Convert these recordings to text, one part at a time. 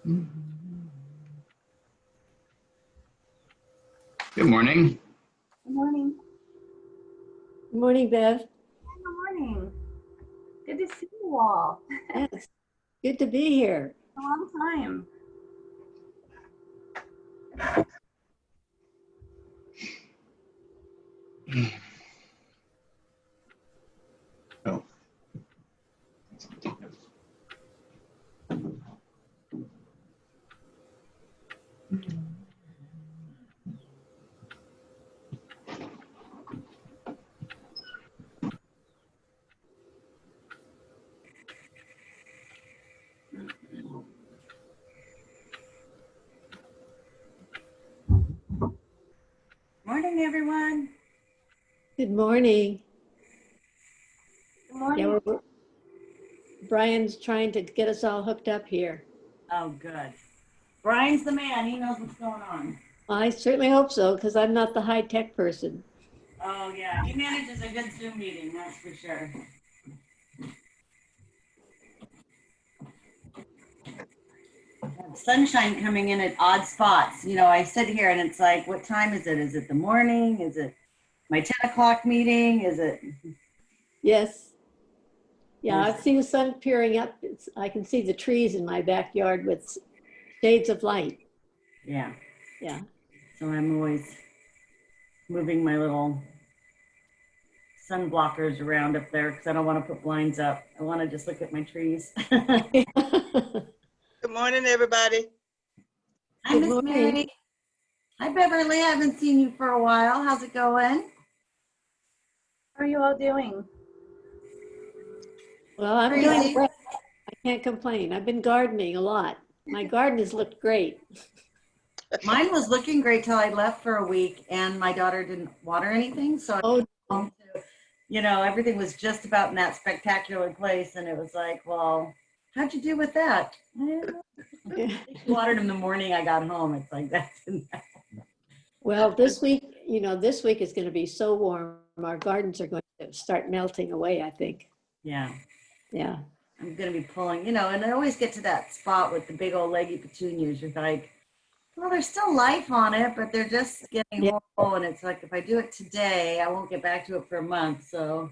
Good morning. Good morning. Good morning, Bev. Good morning. Good to see you all. Yes, good to be here. A long time. Oh. Morning, everyone. Good morning. Good morning. Yeah, Brian's trying to get us all hooked up here. Oh, good. Brian's the man. He knows what's going on. I certainly hope so, because I'm not the high-tech person. Oh, yeah. He manages a good Zoom meeting, that's for sure. Sunshine coming in at odd spots. You know, I sit here and it's like, what time is it? Is it the morning? Is it my 10 o'clock meeting? Is it? Yes. Yeah, I've seen the sun peering up. I can see the trees in my backyard with shades of light. Yeah. Yeah. So I'm always moving my little sun blockers around up there because I don't want to put blinds up. I want to just look at my trees. Good morning, everybody. Hi, Good Miss morning. Mary. Hi, Beverly. I haven't seen you for a while. How's it going? How are you all doing? Well, I'm Crazy. doing well. I can't complain. I've been gardening a lot. My garden has looked great. Mine was looking great till I left for a week and my daughter didn't water anything. So, you know, everything was just about in that spectacular place. And it was like, well, how'd you do with that? Yeah. Watered in the morning I got home. It's like that's enough. Well, this week, this week is going to be so warm. Our gardens are going to start melting away, I think. Yeah. Yeah. I'm going to be pulling, and I always get to that spot with the big old leggy petunias. You're like, well, there's still life on it, but they're just getting horrible. And it's like, if I do it today, I won't get back to it for a month. So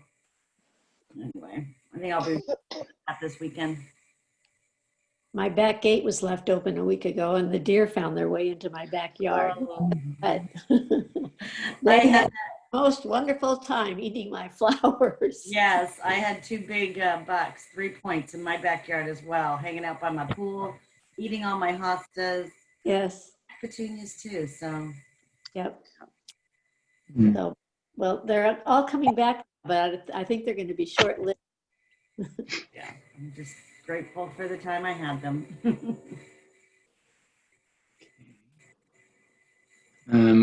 anyway, I think I'll be at this weekend. My back gate was left open a week ago and the deer found their way into my backyard. But they had the most wonderful time eating my flowers. Yes, I had two big bucks, 3 points in my backyard as well, hanging out by my pool, eating all my hostas. Yes. Petunias too, so. Yep. So, well, they're all coming back, but I think they're going to be short-lived. Yeah, I'm just grateful for the time I had them.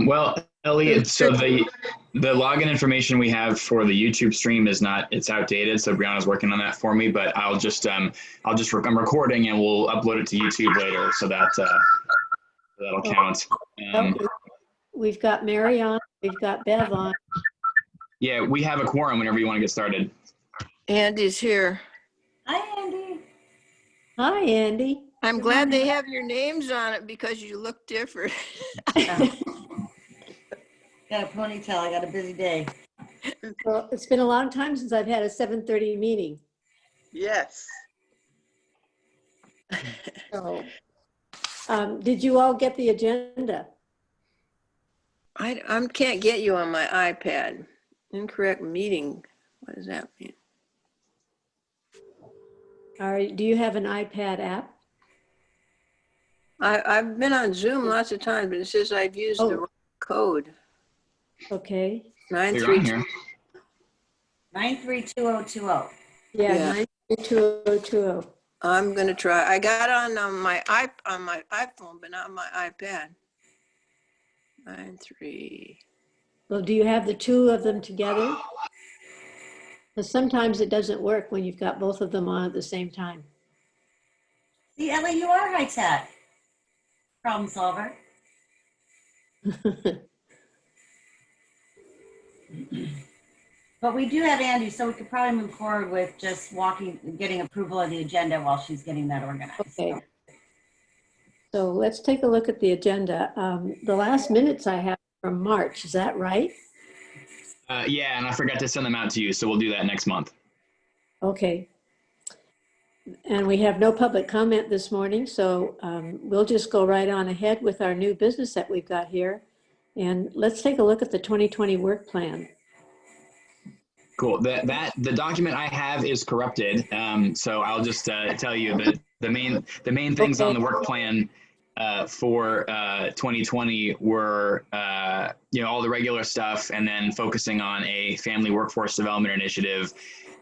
Well, Elliot, so the login information we have for the YouTube stream it's outdated. So Brianna's working on that for me, but I'm recording and we'll upload it to YouTube later. So that, that'll count. We've got Mary on, we've got Bev on. Yeah, we have a quorum whenever you want to get started. Andy's here. Hi, Andy. Hi, Andy. I'm glad they have your names on it because you look different. Got a ponytail. I got a busy day. Well, it's been a long time since I've had a 7:30 meeting. Yes. So, did you all get the agenda? I can't get you on my iPad. Incorrect meeting. What does that mean? All right. Do you have an iPad app? I've been on Zoom lots of times, but it says I've used the wrong code. Okay. 932. 932020. Yeah. 92020. I'm gonna try. I got on my iPhone, but not my iPad. 93. Well, do you have the two of them together? Because sometimes it doesn't work when you've got both of them on at the same time. See, Ellie, you are high tech. Problem solver. But we do have Andy, so we could probably move forward with just getting approval of the agenda while she's getting that organized. Okay. So let's take a look at the agenda. The last minutes I have from March, is that right? Yeah, and I forgot to send them out to you, so we'll do that next month. Okay. And we have no public comment this morning, so we'll just go right on ahead with our new business that we've got here. And let's take a look at the 2020 work plan. Cool. The document I have is corrupted. So I'll just tell you that the main things on the work plan for 2020 were all the regular stuff, and then focusing on a family workforce development initiative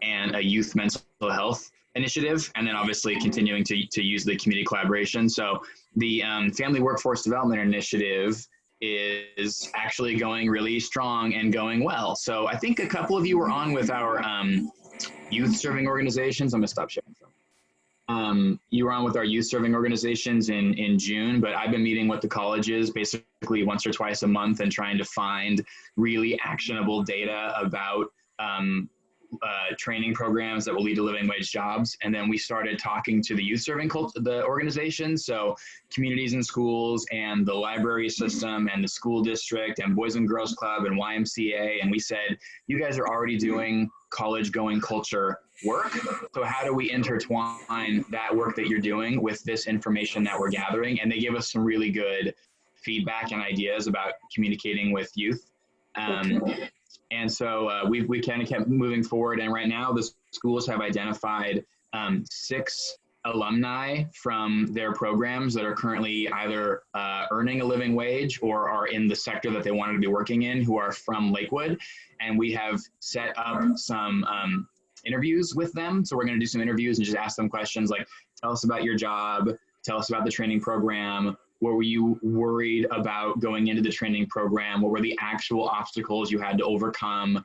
and a youth mental health initiative, and then obviously continuing to use the community collaboration. So the family workforce development initiative is actually going really strong and going well. So I think a couple of you were on with our youth serving organizations. I'm gonna stop sharing. You were on with our youth serving organizations in June, but I've been meeting with the colleges basically once or twice a month and trying to find really actionable data about training programs that will lead to living wage jobs. And then we started talking to the youth serving the organizations, so communities and schools and the library system and the school district and Boys and Girls Club and YMCA. And we said, you guys are already doing college going culture work. So how do we intertwine that work that you're doing with this information that we're gathering? And they give us some really good feedback and ideas about communicating with youth. And so we kind of kept moving forward. And right now the schools have identified 6 alumni from their programs that are currently either earning a living wage or are in the sector that they wanted to be working in, who are from Lakewood. And we have set up some interviews with them. So we're going to do some interviews and just ask them questions like, tell us about your job, tell us about the training program. What were you worried about going into the training program? What were the actual obstacles you had to overcome?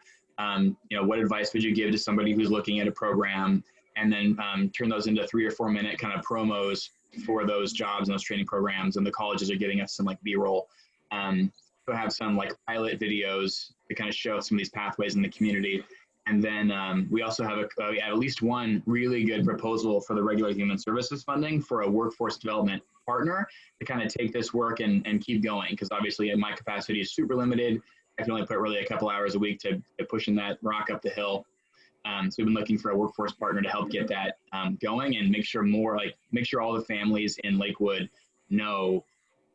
What advice would you give to somebody who's looking at a program? And then turn those into 3 or 4 minute kind of promos for those jobs and those training programs. And the colleges are giving us some like B-roll. So have some like pilot videos to kind of show some of these pathways in the community. And then we also have at least one really good proposal for the regular human services funding for a workforce development partner to kind of take this work and keep going. Because obviously my capacity is super limited. I can only put really a couple hours a week to pushing that rock up the hill. So we've been looking for a workforce partner to help get that going and make sure all the families in Lakewood know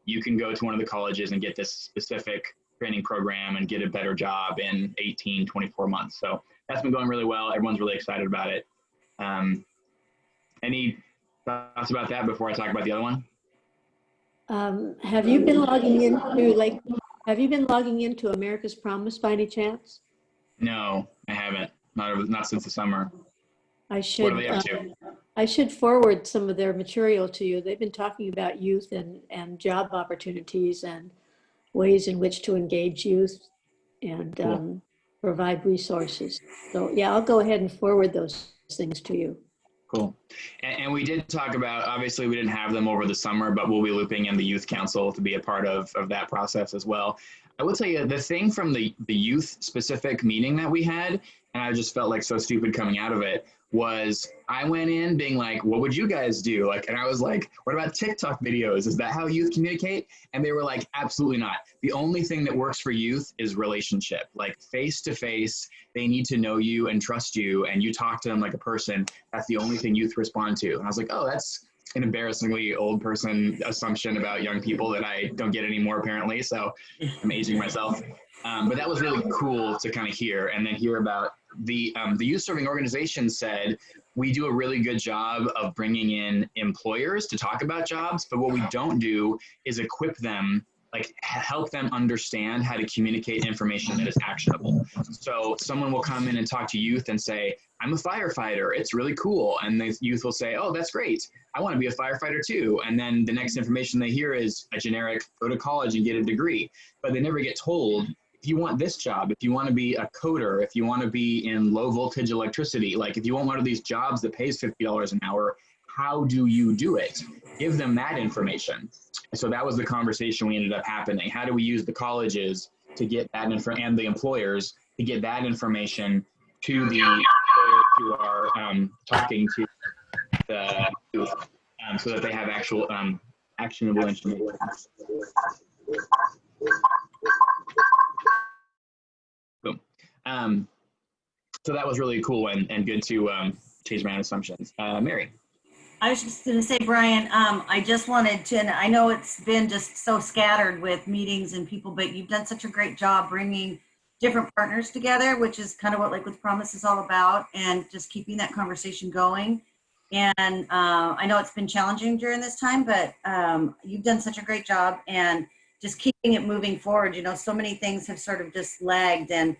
you can go to one of the colleges and get this specific training program and get a better job in 18, 24 months. So that's been going really well. Everyone's really excited about it. Any thoughts about that before I talk about the other one? Have you been logging into America's Promise by any chance? No, I haven't. Not since the summer. I should. What are they up to? I should forward some of their material to you. They've been talking about youth and job opportunities and ways in which to engage youth and Cool. Provide resources. So yeah, I'll go ahead and forward those things to you. Cool. And we did talk about, obviously we didn't have them over the summer, but we'll be looping in the youth council to be a part of that process as well. I will tell you the thing from the youth specific meeting that we had, and I just felt like so stupid coming out of it, was I went in being like, what would you guys do? And I was like, what about TikTok videos? Is that how youth communicate? And they were like, absolutely not. The only thing that works for youth is relationship, like face to face. They need to know you and trust you, and you talk to them like a person. That's the only thing youth respond to. And I was like, oh, that's an embarrassingly old person assumption about young people that I don't get anymore apparently. So I'm aging myself. But that was really cool to kind of hear, and then hear about the youth serving organization said, we do a really good job of bringing in employers to talk about jobs, but what we don't do is equip them, like help them understand how to communicate information that is actionable. So someone will come in and talk to youth and say, I'm a firefighter, it's really cool. And the youth will say, oh, that's great. I want to be a firefighter too. And then the next information they hear is a generic, go to college and get a degree. But they never get told, if you want this job, if you want to be a coder, if you want to be in low voltage electricity, like if you want one of these jobs that pays $50 an hour, how do you do it? Give them that information. So that was the conversation we ended up happening. How do we use the colleges to get that and the employers to get that information to the employers who are talking to the youth, so that they have actual actionable information. Boom. So that was really cool and good to change my own assumptions. Mary. I was just going to say, Brian, I just wanted to, and I know it's been just so scattered with meetings and people, but you've done such a great job bringing different partners together, which is kind of what Lakewood Promise is all about, and just keeping that conversation going. And I know it's been challenging during this time, but you've done such a great job, and just keeping it moving forward. You know, so many things have sort of just lagged, and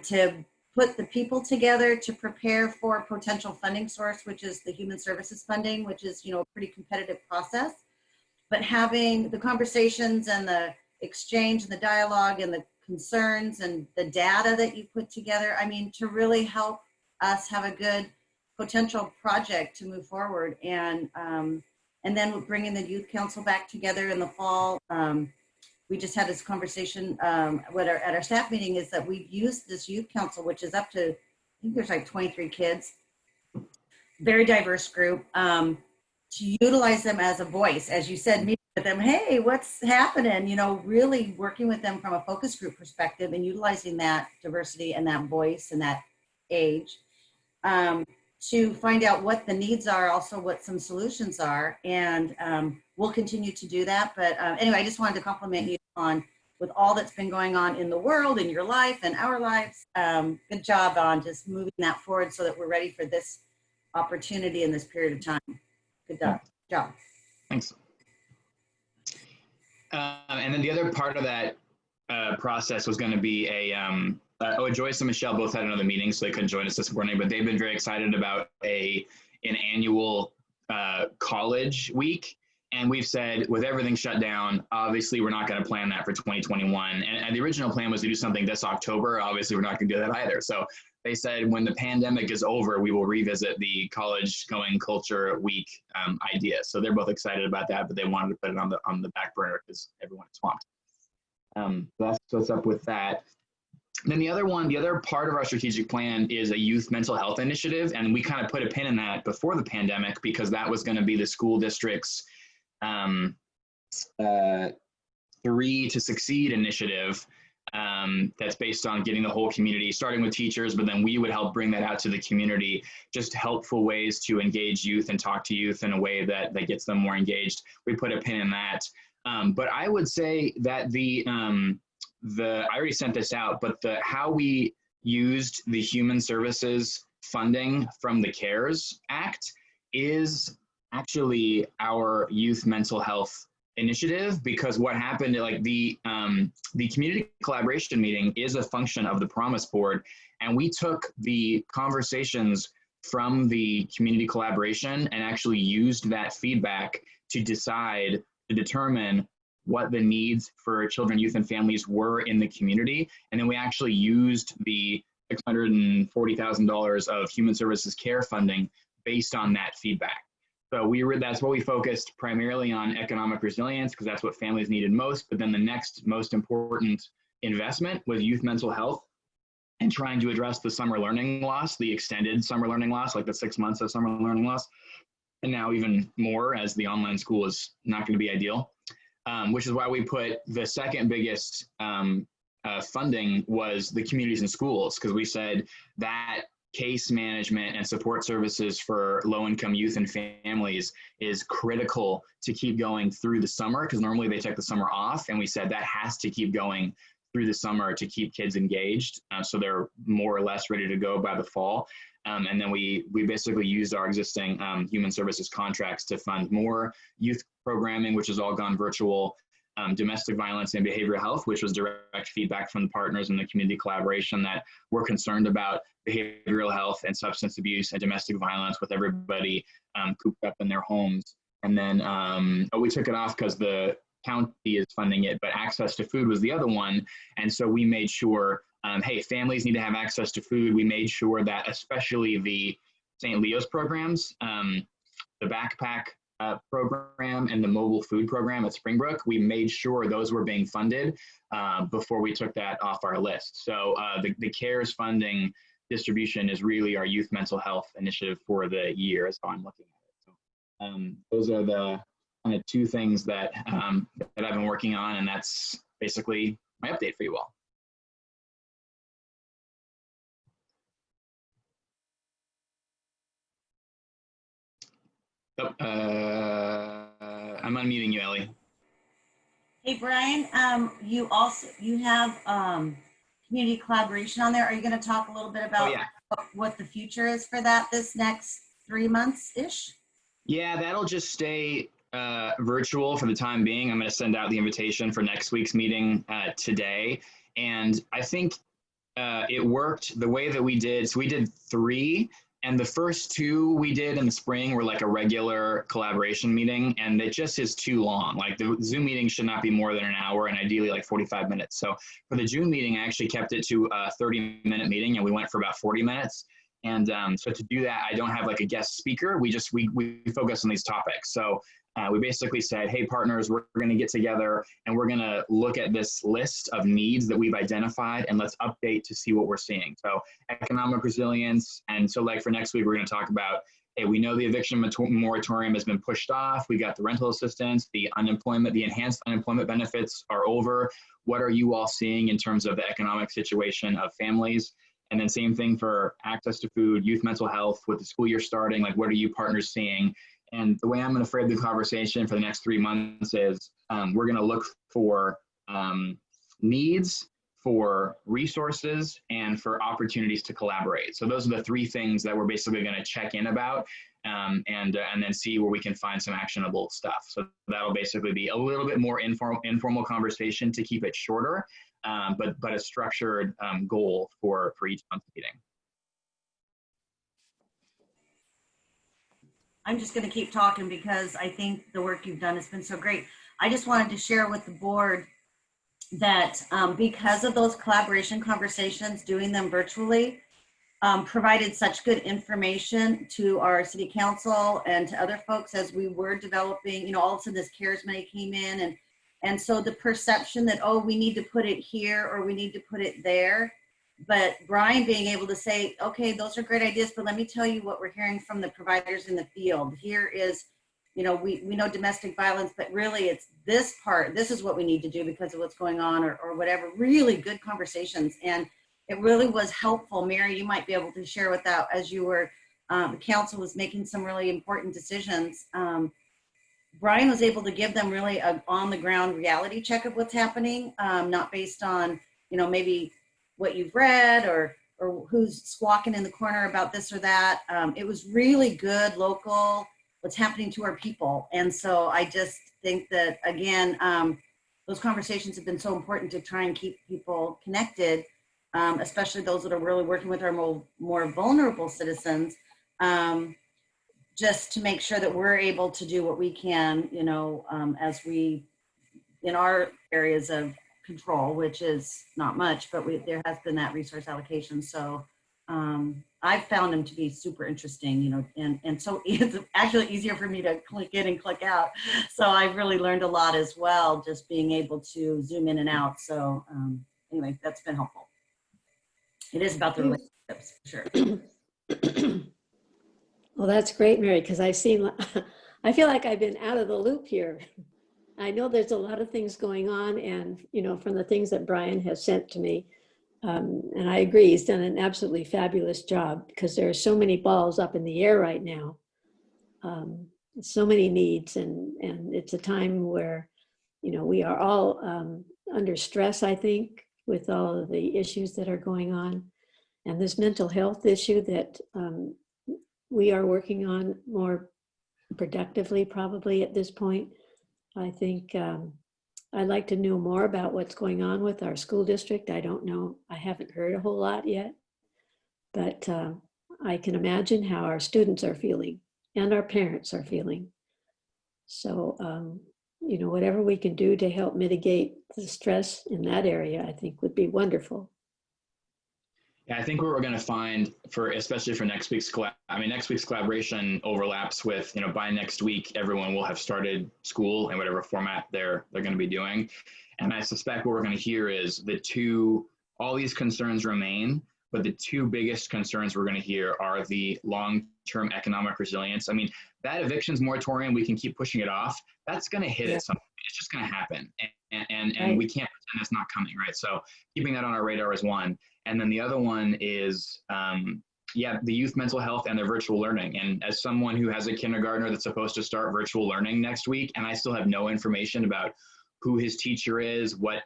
to put the people together to prepare for a potential funding source, which is the human services funding, which is, you know, a pretty competitive process. But having the conversations and the exchange and the dialogue and the concerns and the data that you put together, I mean, to really help us have a good potential project to move forward. And then bringing the youth council back together in the fall. We just had this conversation at our staff meeting, is that we've used this youth council, which is up to, I think there's like 23 kids, very diverse group, to utilize them as a voice, as you said, meeting with them, hey, what's happening? You know, really working with them from a focus group perspective and utilizing that diversity and that voice and that age to find out what the needs are, also what some solutions are. And we'll continue to do that. But anyway, I just wanted to compliment you on, with all that's been going on in the world, in your life and our lives. Good job on just moving that forward so that we're ready for this opportunity in this period of time. Good job. Thanks. And then the other part of that process was going to be Joyce and Michelle both had another meeting, so they couldn't join us this morning, but they've been very excited about an annual college week. And we've said, with everything shut down, obviously we're not going to plan that for 2021. And the original plan was to do something this October. Obviously, we're not going to do that either. So they said, when the pandemic is over, we will revisit the college going culture week idea. So they're both excited about that, but they wanted to put it on the back burner because everyone is swamped. That's what's up with that. And then the other part of our strategic plan is a youth mental health initiative. And we kind of put a pin in that before the pandemic, because that was going to be the school district's 3 to Succeed initiative. That's based on getting the whole community, starting with teachers, but then we would help bring that out to the community, just helpful ways to engage youth and talk to youth in a way that gets them more engaged. We put a pin in that. But I would say that I already sent this out, but how we used the human services funding from the CARES Act is actually our youth mental health initiative, because what happened, like the community collaboration meeting is a function of the Promise Board, and we took the conversations from the community collaboration and actually used that feedback to determine what the needs for children, youth, and families were in the community. And then we actually used the $640,000 of human services care funding based on that feedback. So that's what we focused primarily on, economic resilience, because that's what families needed most. But then the next most important investment was youth mental health and trying to address the summer learning loss, the extended summer learning loss, like the 6 months of summer learning loss. And now even more, as the online school is not going to be ideal, which is why we put the second biggest funding was the communities and schools, because we said that case management and support services for low-income youth and families is critical to keep going through the summer, because normally they take the summer off, and we said that has to keep going through the summer to keep kids engaged, so they're more or less ready to go by the fall. And then we basically used our existing human services contracts to fund more youth programming, which has all gone virtual, domestic violence and behavioral health, which was direct feedback from the partners in the community collaboration that we're concerned about behavioral health and substance abuse and domestic violence with everybody cooped up in their homes. And then we took it off because the county is funding it, but access to food was the other one. And so we made sure, hey, families need to have access to food. We made sure that especially the St. Leo's programs, the backpack program and the mobile food program at Springbrook, we made sure those were being funded before we took that off our list. So the CARES funding distribution is really our youth mental health initiative for the year, is how I'm looking at it. So those are the kind of two things that, that I've been working on, and that's basically my update for you all. Oh, I'm unmuting you, Ellie. Hey, Brian, you have community collaboration on there. Are you going to talk a little bit about what the future is for that this next 3 months-ish? Yeah, that'll just stay virtual for the time being. I'm going to send out the invitation for next week's meeting today. And I think it worked the way that we did. So we did 3, and the first 2 we did in the spring were like a regular collaboration meeting, and it just is too long. Like the Zoom meeting should not be more than an hour, and ideally like 45 minutes. So for the June meeting, I actually kept it to a 30-minute meeting, and we went for about 40 minutes. And so to do that, I don't have like a guest speaker. We focus on these topics. So we basically said, hey, partners, we're going to get together and we're going to look at this list of needs that we've identified, and let's update to see what we're seeing. So economic resilience. And so like for next week, we're going to talk about, hey, we know the eviction moratorium has been pushed off. We got the rental assistance, the unemployment, the enhanced unemployment benefits are over. What are you all seeing in terms of the economic situation of families? And then same thing for access to food, youth mental health, with the school year starting, like what are you partners seeing? And the way I'm going to frame the conversation for the next 3 months is we're going to look for needs, for resources, and for opportunities to collaborate. So those are the 3 things that we're basically going to check in about and then see where we can find some actionable stuff. So that'll basically be a little bit more informal conversation to keep it shorter, but a structured goal for each month's meeting. I'm just going to keep talking because I think the work you've done has been so great. I just wanted to share with the board that because of those collaboration conversations, doing them virtually, provided such good information to our city council and to other folks as we were developing, you know, all of a sudden this CARES money came in, and so the perception that, oh, we need to put it here or we need to put it there. But Brian being able to say, okay, those are great ideas, but let me tell you what we're hearing from the providers in the field. Here is, you know, we know domestic violence, but really it's this part, this is what we need to do because of what's going on or whatever. Really good conversations. And it really was helpful. Mary, you might be able to share with that as you were, the council was making some really important decisions. Brian was able to give them really a on the ground reality check of what's happening, not based on, you know, maybe what you've read or who's squawking in the corner about this or that. It was really good local, what's happening to our people. And so I just think that, again, those conversations have been so important to try and keep people connected, especially those that are really working with our more vulnerable citizens, just to make sure that we're able to do what we can, you know, as we, in our areas of control, which is not much, but there has been that resource allocation. So I've found them to be super interesting, you know, and so it's actually easier for me to click in and click out. So I've really learned a lot as well, just being able to zoom in and out. So anyway, that's been helpful. It is about the relationships, for sure. Well, that's great, Mary, because I feel like I've been out of the loop here. I know there's a lot of things going on, and, you know, from the things that Brian has sent to me, and I agree, he's done an absolutely fabulous job because there are so many balls up in the air right now, so many needs, and it's a time where, you know, we are all under stress, I think, with all of the issues that are going on, and this mental health issue that we are working on more productively probably at this point. I think I'd like to know more about what's going on with our school district. I don't know, I haven't heard a whole lot yet, but I can imagine how our students are feeling and our parents are feeling. So, you know, whatever we can do to help mitigate the stress in that area, I think would be wonderful. Yeah, I think what we're going to find especially for next week's next week's collaboration overlaps with, you know, by next week, everyone will have started school in whatever format they're going to be doing. And I suspect what we're going to hear is all these concerns remain, But the two biggest concerns we're going to hear are the long-term economic resilience. I mean, that evictions moratorium, we can keep pushing it off. That's going to hit at some point. It's just going to happen. And we can't pretend it's not coming, right? So keeping that on our radar is one. And then the other one is, the youth mental health and their virtual learning. And as someone who has a kindergartner that's supposed to start virtual learning next week, and I still have no information about who his teacher is, what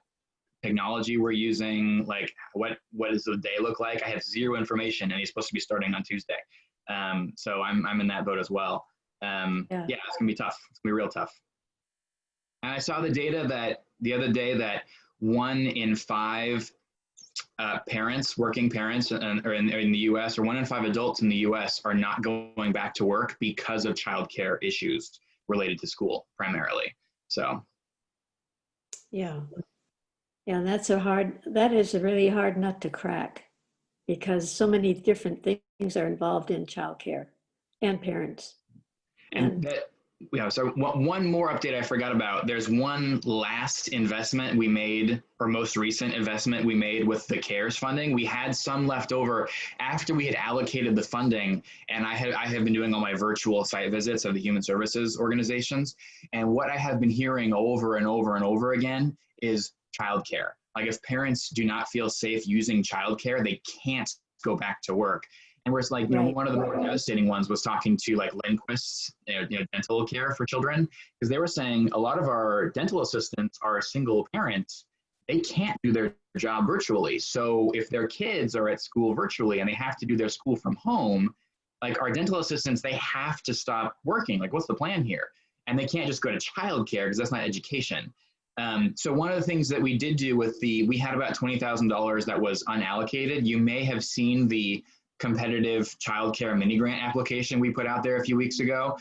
technology we're using, like what does the day look like? I have zero information, and he's supposed to be starting on Tuesday. So I'm in that boat as well. It's gonna be tough. It's gonna be real tough. And I saw the data that the other day that 1 in 5 parents, working parents in the US, or 1 in 5 adults in the US are not going back to work because of childcare issues related to school primarily. So. Yeah, that is a really hard nut to crack, because so many different things are involved in childcare and parents. So one more update I forgot about. There's one last investment we made, or most recent investment we made with the CARES funding. We had some left over after we had allocated the funding, and I have been doing all my virtual site visits of the human services organizations. And what I have been hearing over and over and over again is childcare. Like, if parents do not feel safe using childcare, they can't go back to work. And where it's like, one of the more devastating ones was talking to like Lindquist's, dental care for children, because they were saying a lot of our dental assistants are single parents. They can't do their job virtually. So if their kids are at school virtually and they have to do their school from home, like our dental assistants, they have to stop working. Like, what's the plan here? And they can't just go to childcare because that's not education. So one of the things that we did do we had about $20,000 that was unallocated. You may have seen the competitive childcare mini grant application we put out there a few weeks ago.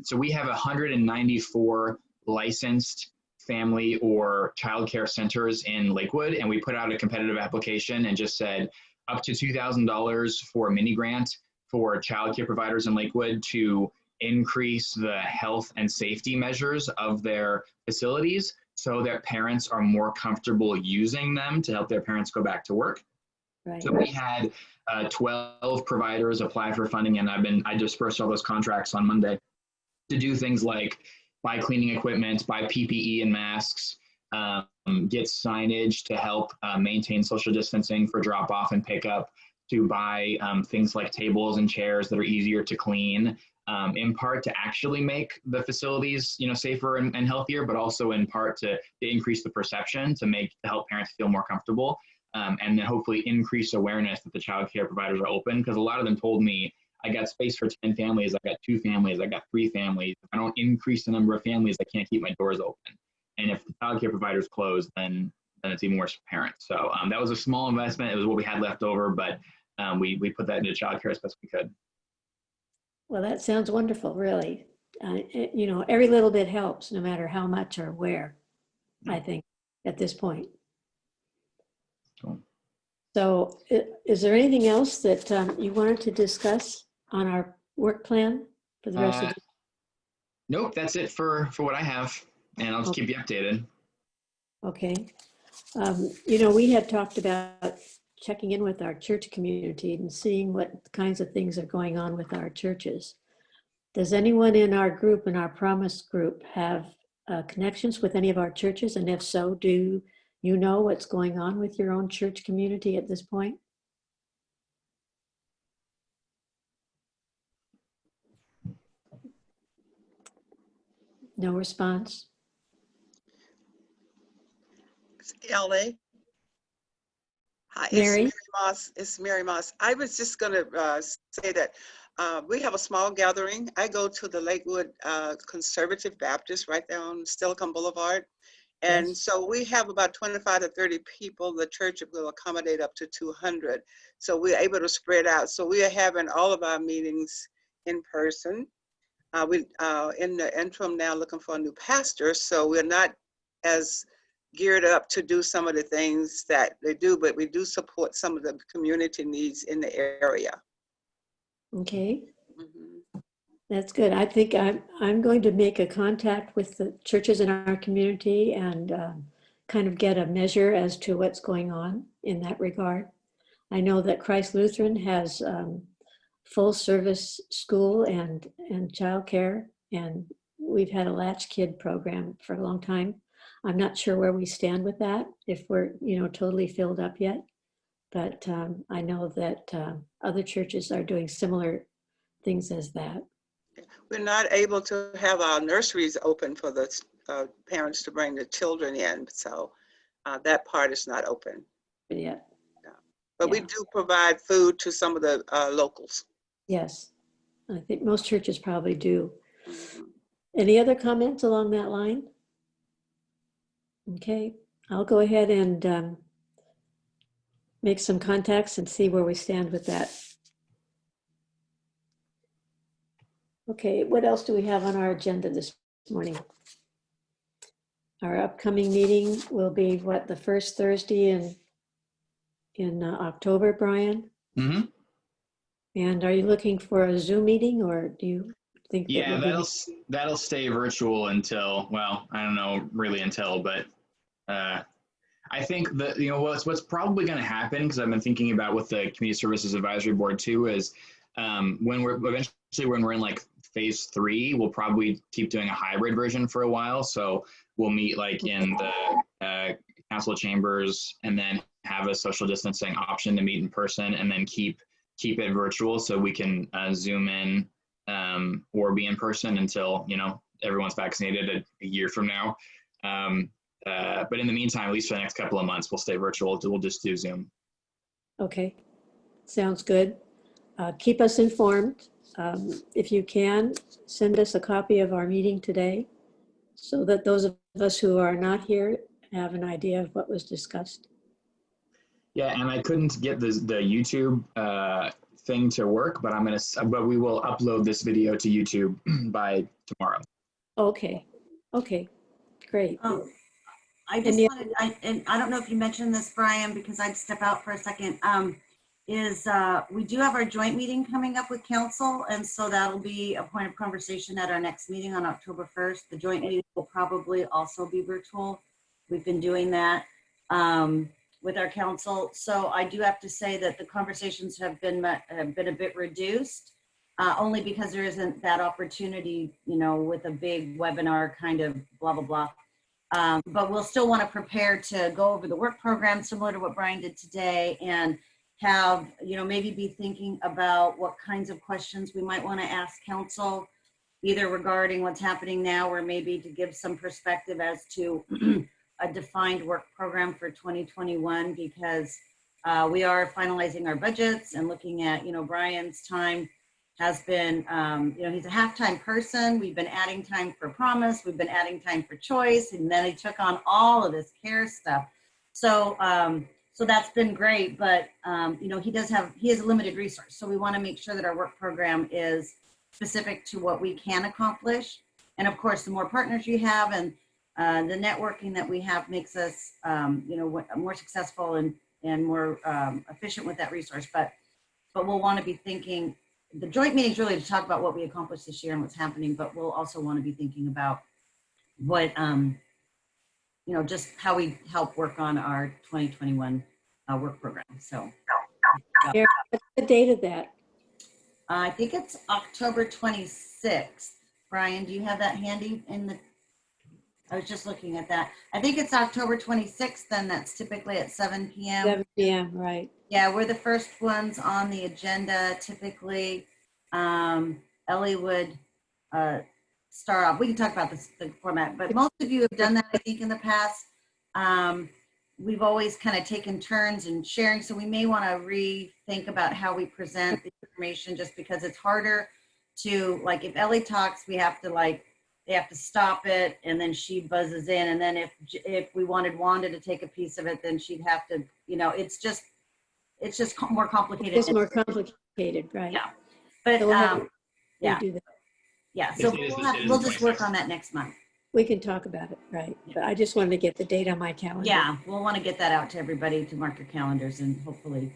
So we have 194 licensed family or childcare centers in Lakewood, and we put out a competitive application and just said up to $2,000 for a mini grant for childcare providers in Lakewood to increase the health and safety measures of their facilities so that parents are more comfortable using them to help their parents go back to work. Right. So we had 12 providers apply for funding, and I dispersed all those contracts on Monday to do things like buy cleaning equipment, buy PPE and masks, get signage to help maintain social distancing for drop off and pickup, to buy things like tables and chairs that are easier to clean, in part to actually make the facilities, safer and healthier, but also in part to increase the perception to help parents feel more comfortable. And then hopefully increase awareness that the child care providers are open, because a lot of them told me, I got space for 10 families, I got 2 families, I got 3 families. If I don't increase the number of families, I can't keep my doors open. And if the child care providers close, then it's even worse for parents. So that was a small investment. It was what we had left over, but we put that into child care as best we could. Well, that sounds wonderful, really. Every little bit helps, no matter how much or where, I think, at this point. So is there anything else that you wanted to discuss on our work plan for the rest of the Nope, that's it for what I have, and I'll just keep you updated. Okay. We had talked about checking in with our church community and seeing what kinds of things are going on with our churches. Does anyone in our group, in our Promise group, have connections with any of our churches? And if so, do you know what's going on with your own church community at this point? No response? LA. Hi, Mary? It's Mary Moss. I was just going to say that we have a small gathering. I go to the Lakewood Conservative Baptist right there on Silicon Boulevard. And yes. So we have about 25 to 30 people. The church will accommodate up to 200. So we're able to spread out. So we are having all of our meetings in person. We in the interim now looking for a new pastor. So we're not as geared up to do some of the things that they do, but we do support some of the community needs in the area. Okay. Mm-hmm. That's good. I think I'm going to make a contact with the churches in our community and kind of get a measure as to what's going on in that regard. I know that Christ Lutheran has full service school and childcare, and we've had a latch kid program for a long time. I'm not sure where we stand with that, if we're, totally filled up yet. But I know that other churches are doing similar things as that. We're not able to have our nurseries open for the parents to bring the children in, so that part is not open. Yeah. But we do provide food to some of the locals. Yes, I think most churches probably do. Mhm. Any other comments along that line? Okay, I'll go ahead and make some contacts and see where we stand with that. Okay, what else do we have on our agenda this morning? Our upcoming meeting will be what, the first Thursday in October, Brian? Mm-hmm. And are you looking for a Zoom meeting, or do you think that Yeah, we'll that'll stay virtual until, well, I don't know really until, but I think that, what's probably going to happen, because I've been thinking about with the Community Services Advisory Board too, is when we're in like phase 3, we'll probably keep doing a hybrid version for a while. So we'll meet like in the council chambers, and then have a social distancing option to meet in person, and then keep it virtual so we can Zoom in or be in person until, everyone's vaccinated a year from now. But in the meantime, at least for the next couple of months, we'll stay virtual. We'll just do Zoom. Okay, sounds good. Keep us informed. If you can, send us a copy of our meeting today so that those of us who are not here have an idea of what was discussed. Yeah, and I couldn't get the YouTube thing to work, but but we will upload this video to YouTube by tomorrow. Okay, great. I just wanted, and I don't know if you mentioned this, Brian, because I'd step out for a second, we do have our joint meeting coming up with council, and so that'll be a point of conversation at our next meeting on October 1st. The joint meeting will probably also be virtual. We've been doing that with our council. So I do have to say that the conversations have been a bit reduced, only because there isn't that opportunity, with a big webinar kind of blah, blah, blah. But we'll still want to prepare to go over the work program similar to what Brian did today, and have, maybe be thinking about what kinds of questions we might want to ask council, either regarding what's happening now, or maybe to give some perspective as to a defined work program for 2021, because we are finalizing our budgets and looking at, Brian's time has been, he's a half-time person. We've been adding time for promise. We've been adding time for choice. And then he took on all of this care stuff. So, so that's been great, but, he has a limited resource. So we want to make sure that our work program is specific to what we can accomplish. And of course, the more partners you have and the networking that we have makes us, more successful and more efficient with that resource. But we'll want to be thinking, the joint meeting is really to talk about what we accomplished this year and what's happening, but we'll also want to be thinking about what, just how we help work on our 2021 work program. So Eric, what's the date of that? I think it's October 26th. Brian, do you have that handy I was just looking at that. I think it's October 26th, then that's typically at 7 p.m. 7 p.m., right. Yeah, we're the first ones on the agenda. Typically, Ellie would start off. We can talk about the format, but most of you have done that, I think, in the past. We've always kind of taken turns in sharing, so we may want to rethink about how we present the information, just because it's harder to, like, if Ellie talks, they have to stop it, and then she buzzes in, and then if we wanted Wanda to take a piece of it, then she'd have to, it's just more complicated. It's more complicated, right? Yeah, but So yeah, do that. yeah. So we'll just work on that next month. We can talk about it, right? But I just wanted to get the date on my calendar. Yeah, we'll want to get that out to everybody to mark your calendars, and hopefully.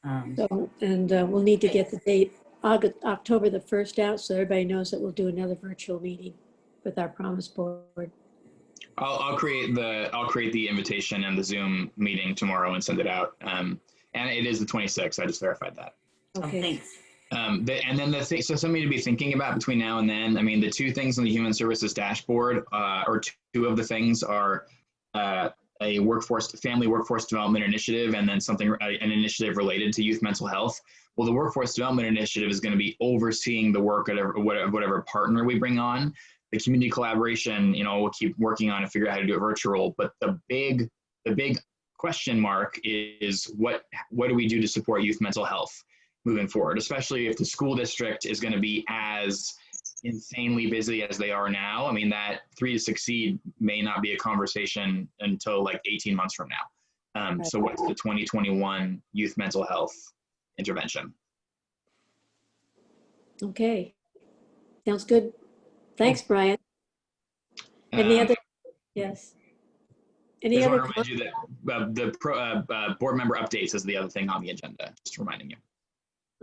We'll need to get the date October the 1st out, so everybody knows that we'll do another virtual meeting with our Promise Board. I'll create the invitation and the Zoom meeting tomorrow and send it out. And it is the 26th. I just verified that. Okay. Thanks. And then the thing, so something to be thinking about between now and then. I mean, the two things on the Human Services dashboard, or two of the things are a family workforce development initiative, and then an initiative related to youth mental health. Well, the workforce development initiative is going to be overseeing the work at whatever partner we bring on. The community collaboration, we'll keep working on to figure out how to do it virtual. But the big question mark is what do we do to support youth mental health moving forward, especially if the school district is going to be as insanely busy as they are now. I mean, that 3 to Succeed may not be a conversation until like 18 months from now. So what's the 2021 youth mental health intervention? Okay. Sounds good. Thanks, Brian. Any other? Yes. Any I just other? want to remind you that the board member updates is the other thing on the agenda, just reminding you.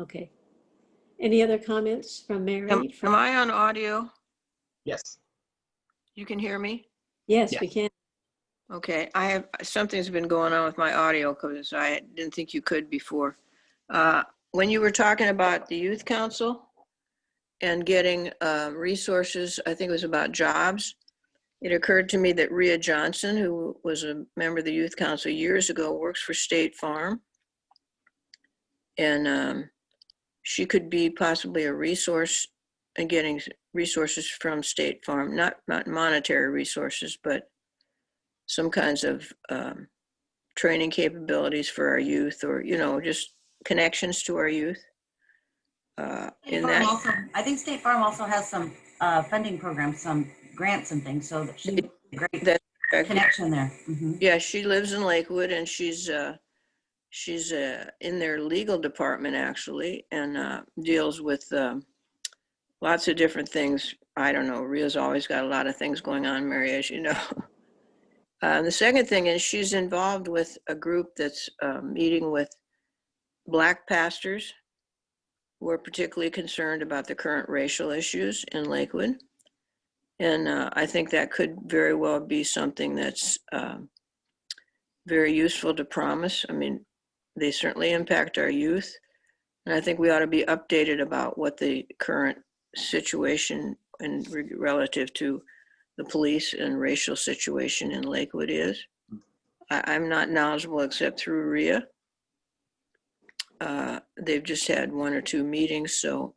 Okay. Any other comments from Mary? Am I on audio? Yes. You can hear me? Yes, Yeah. we can. Okay, something's been going on with my audio because I didn't think you could before. When you were talking about the youth council and getting resources, I think it was about jobs, it occurred to me that Rhea Johnson, who was a member of the youth council years ago, works for State Farm. And she could be possibly a resource in getting resources from State Farm, not monetary resources, but some kinds of training capabilities for our youth, or just connections to our youth. I think State Farm also has some funding programs, some grants and things, so that should be a great connection there. Mm-hmm. Yeah, she lives in Lakewood, and she's in their legal department actually, and deals with lots of different things. I don't know, Rhea's always got a lot of things going on, Mary, as you know. The second thing is she's involved with a group that's meeting with Black pastors who are particularly concerned about the current racial issues in Lakewood. And I think that could very well be something that's very useful to Promise. I mean, they certainly impact our youth. And I think we ought to be updated about what the current situation and relative to the police and racial situation in Lakewood is. I'm not knowledgeable except through Rhea. They've just had 1 or 2 meetings, so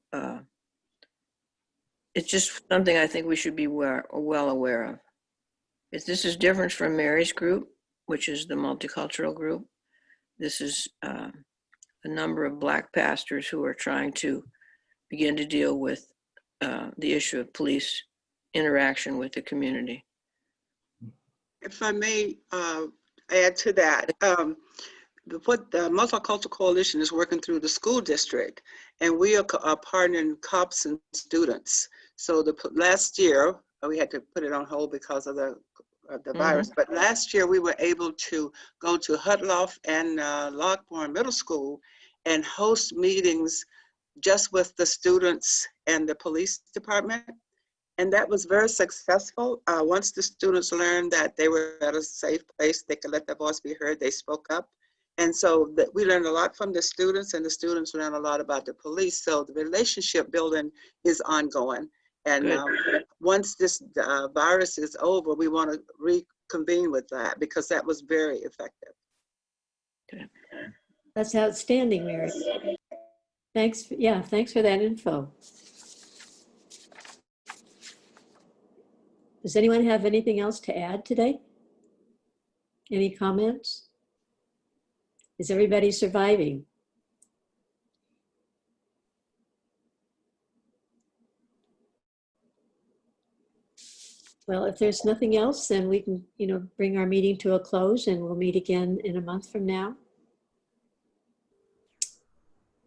it's just something I think we should be well aware of. This is different from Mary's group, which is the multicultural group. This is a number of Black pastors who are trying to begin to deal with the issue of police interaction with the community. If I may add to that, what the Multicultural Coalition is working through the school district, and we are partnering cops and students. So last year, we had to put it on hold because of the virus, but last year we were able to go to Hudloff and Lockbourne Middle School and host meetings just with the students and the police department. And that was very successful. Once the students learned that they were at a safe place, they could let their voice be heard, they spoke up. And so we learned a lot from the students, and the students learned a lot about the police. So the relationship building is ongoing. And once this virus is over, we want to reconvene with that, because that was very effective. Okay. That's outstanding, Mary. Thanks. Yeah, thanks for that info. Does anyone have anything else to add today? Any comments? Is everybody surviving? Well, if there's nothing else, then we can, bring our meeting to a close, and we'll meet again in a month from now.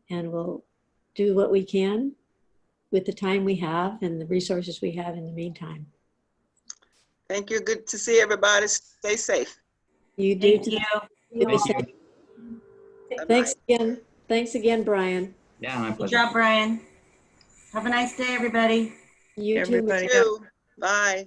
And we'll do what we can with the time we have and the resources we have in the meantime. Thank you. Good to see everybody. Stay safe. You do. Thank you. Thank you. Thanks again. Thanks again, Brian. Yeah, my pleasure. Good job, Brian. Have a nice day, everybody. You too. Everybody You too. Bye.